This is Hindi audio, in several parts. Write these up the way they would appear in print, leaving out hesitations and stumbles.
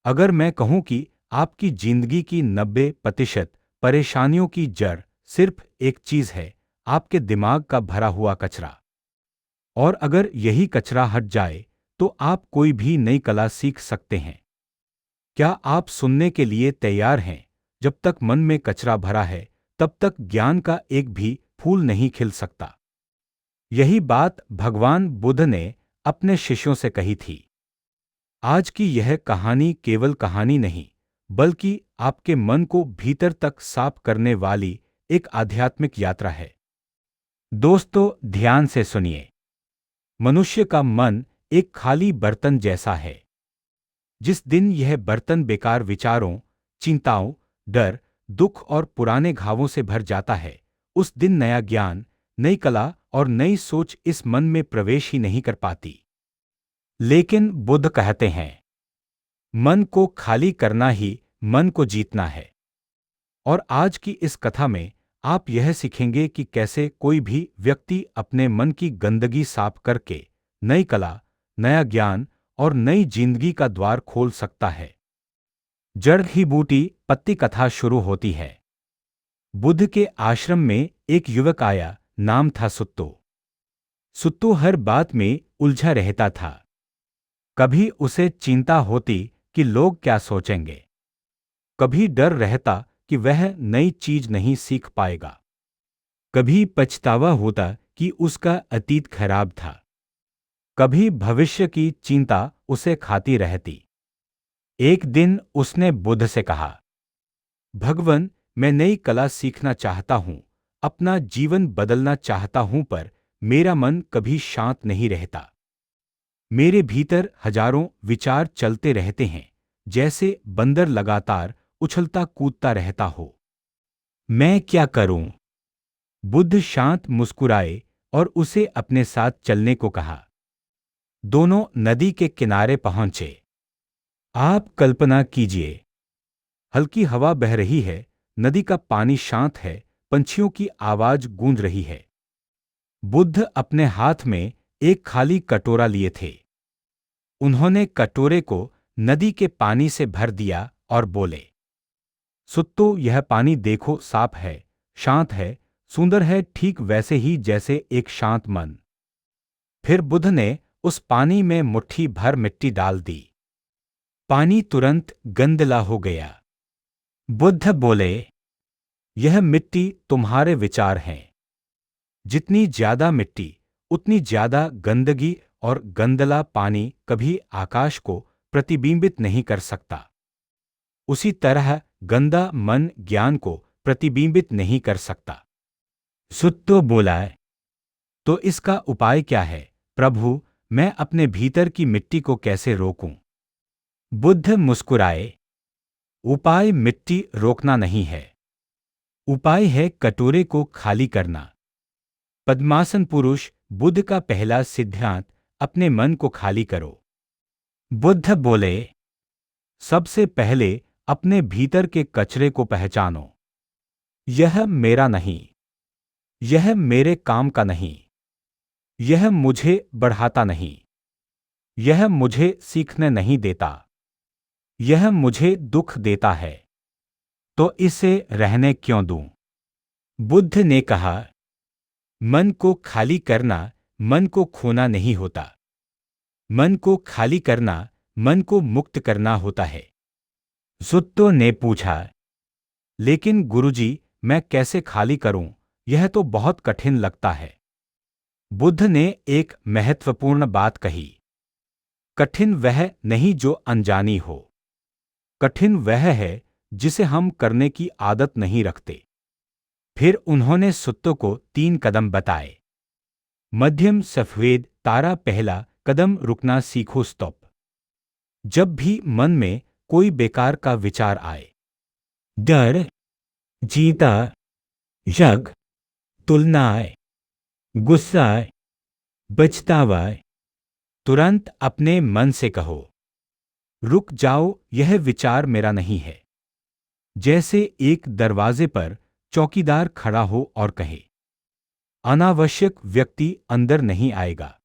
अगर मैं कहूं कि आपकी जिंदगी की 90% परेशानियों की जड़ सिर्फ एक चीज है, आपके दिमाग का भरा हुआ कचरा, और अगर यही कचरा हट जाए तो आप कोई भी नई कला सीख सकते हैं। क्या आप सुनने के लिए तैयार हैं? जब तक मन में कचरा भरा है, तब तक ज्ञान का एक भी फूल नहीं खिल सकता। यही बात भगवान बुद्ध ने अपने शिष्यों से कही थी। आज की यह कहानी केवल कहानी नहीं, बल्कि आपके मन को भीतर तक साफ करने वाली एक आध्यात्मिक यात्रा है। दोस्तों, ध्यान से सुनिए। मनुष्य का मन एक खाली बर्तन जैसा है। जिस दिन यह बर्तन बेकार विचारों, चिंताओं, डर, दुख और पुराने घावों से भर जाता है, उस दिन नया ज्ञान, नई कला और नई सोच इस मन में प्रवेश ही नहीं कर पाती। लेकिन बुद्ध कहते हैं, मन को खाली करना ही मन को जीतना है। और आज की इस कथा में आप यह सीखेंगे कि कैसे कोई भी व्यक्ति अपने मन की गंदगी साफ करके नई कला, नया ज्ञान और नई जिंदगी का द्वार खोल सकता है। जड़ ही बूटी पत्ती कथा शुरू होती है। बुद्ध के आश्रम में एक युवक आया, नाम था सुत्तो। सुत्तो हर बात में उलझा रहता था। कभी उसे चिंता होती कि लोग क्या सोचेंगे, कभी डर रहता कि वह नई चीज नहीं सीख पाएगा, कभी पछतावा होता कि उसका अतीत खराब था, कभी भविष्य की चिंता उसे खाती रहती। एक दिन उसने बुद्ध से कहा, भगवन, मैं नई कला सीखना चाहता हूं, अपना जीवन बदलना चाहता हूं, पर मेरा मन कभी शांत नहीं रहता। मेरे भीतर हजारों विचार चलते रहते हैं, जैसे बंदर लगातार उछलता कूदता रहता हो। मैं क्या करूं? बुद्ध शांत मुस्कुराए और उसे अपने साथ चलने को कहा। दोनों नदी के किनारे पहुंचे। आप कल्पना कीजिए, हल्की हवा बह रही है, नदी का पानी शांत है, पंछियों की आवाज गूंज रही है। बुद्ध अपने हाथ में एक खाली कटोरा लिए थे। उन्होंने कटोरे को नदी के पानी से भर दिया और बोले, सुत्तो, यह पानी देखो, साफ है, शांत है, सुंदर है, ठीक वैसे ही जैसे एक शांत मन। फिर बुद्ध ने उस पानी में मुट्ठी भर मिट्टी डाल दी। पानी तुरंत गंदला हो गया। बुद्ध बोले, यह मिट्टी तुम्हारे विचार हैं। जितनी ज्यादा मिट्टी, उतनी ज्यादा गंदगी, और गंदला पानी कभी आकाश को प्रतिबिंबित नहीं कर सकता। उसी तरह गंदा मन ज्ञान को प्रतिबिंबित नहीं कर सकता। सुत्तो बोला, तो इसका उपाय क्या है प्रभु? मैं अपने भीतर की मिट्टी को कैसे रोकूं? बुद्ध मुस्कुराए, उपाय मिट्टी रोकना नहीं है, उपाय है कटोरे को खाली करना। पद्मासन पुरुष बुद्ध का पहला सिद्धांत, अपने मन को खाली करो। बुद्ध बोले, सबसे पहले अपने भीतर के कचरे को पहचानो। यह मेरा नहीं, यह मेरे काम का नहीं, यह मुझे बढ़ाता नहीं, यह मुझे सीखने नहीं देता, यह मुझे दुख देता है, तो इसे रहने क्यों दूं? बुद्ध ने कहा, मन को खाली करना मन को खोना नहीं होता। मन को खाली करना मन को मुक्त करना होता है। सुत्तो ने पूछा, लेकिन गुरुजी, मैं कैसे खाली करूं? यह तो बहुत कठिन लगता है। बुद्ध ने एक महत्वपूर्ण बात कही, कठिन वह नहीं जो अनजानी हो, कठिन वह है जिसे हम करने की आदत नहीं रखते। फिर उन्होंने सुत्तो को 3 कदम बताए। मध्यम सफेद तारा, पहला कदम, रुकना सीखो, स्टॉप। जब भी मन में कोई बेकार का विचार आए, डर, चिंता, शक, तुलना आए, गुस्सा आए, पछतावा आए, तुरंत अपने मन से कहो, रुक जाओ, यह विचार मेरा नहीं है। जैसे एक दरवाजे पर चौकीदार खड़ा हो और कहे, अनावश्यक व्यक्ति अंदर नहीं आएगा।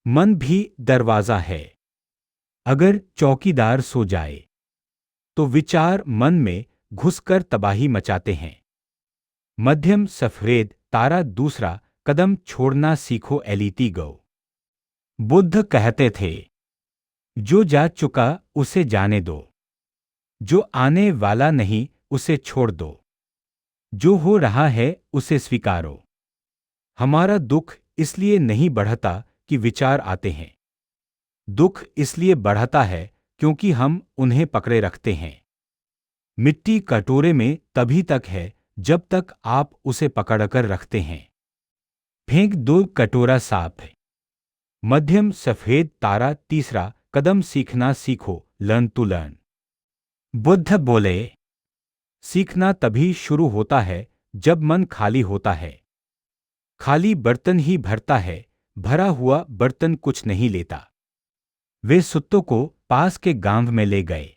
मन भी दरवाजा है। अगर चौकीदार सो जाए, तो विचार मन में घुसकर तबाही मचाते हैं। मध्यम सफेद तारा दूसरा कदम छोड़ना सीखो एलिती गो। बुद्ध कहते थे, जो जा चुका उसे जाने दो, जो आने वाला नहीं उसे छोड़ दो, जो हो रहा है उसे स्वीकारो। हमारा दुख इसलिए नहीं बढ़ता कि विचार आते हैं, दुख इसलिए बढ़ता है क्योंकि हम उन्हें पकड़े रखते हैं। मिट्टी कटोरे में तभी तक है जब तक आप उसे पकड़कर रखते हैं। फेंक दो कटोरा साफ है। मध्यम सफेद तारा तीसरा कदम सीखना सीखो, लर्न टू लर्न। बुद्ध बोले, सीखना तभी शुरू होता है जब मन खाली होता है। खाली बर्तन ही भरता है, भरा हुआ बर्तन कुछ नहीं लेता। वे सुत्तों को पास के गांव में ले गए।